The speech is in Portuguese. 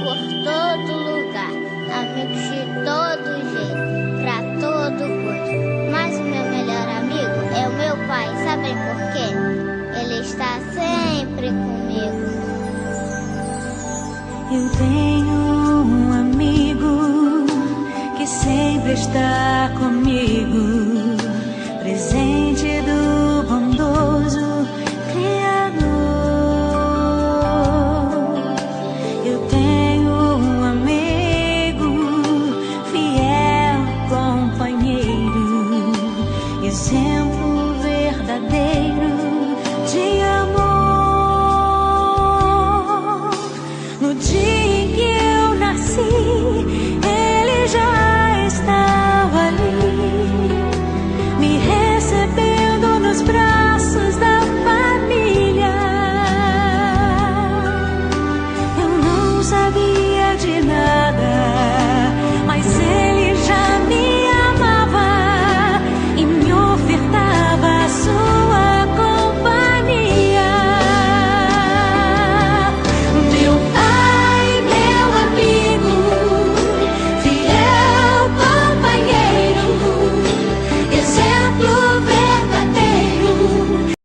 por todo lugar, amigos de todo jeito, pra todo gosto. Mas o meu melhor amigo é o meu pai, sabem por quê? Ele está sempre comigo. Eu tenho um amigo que sempre está comigo, presente do bom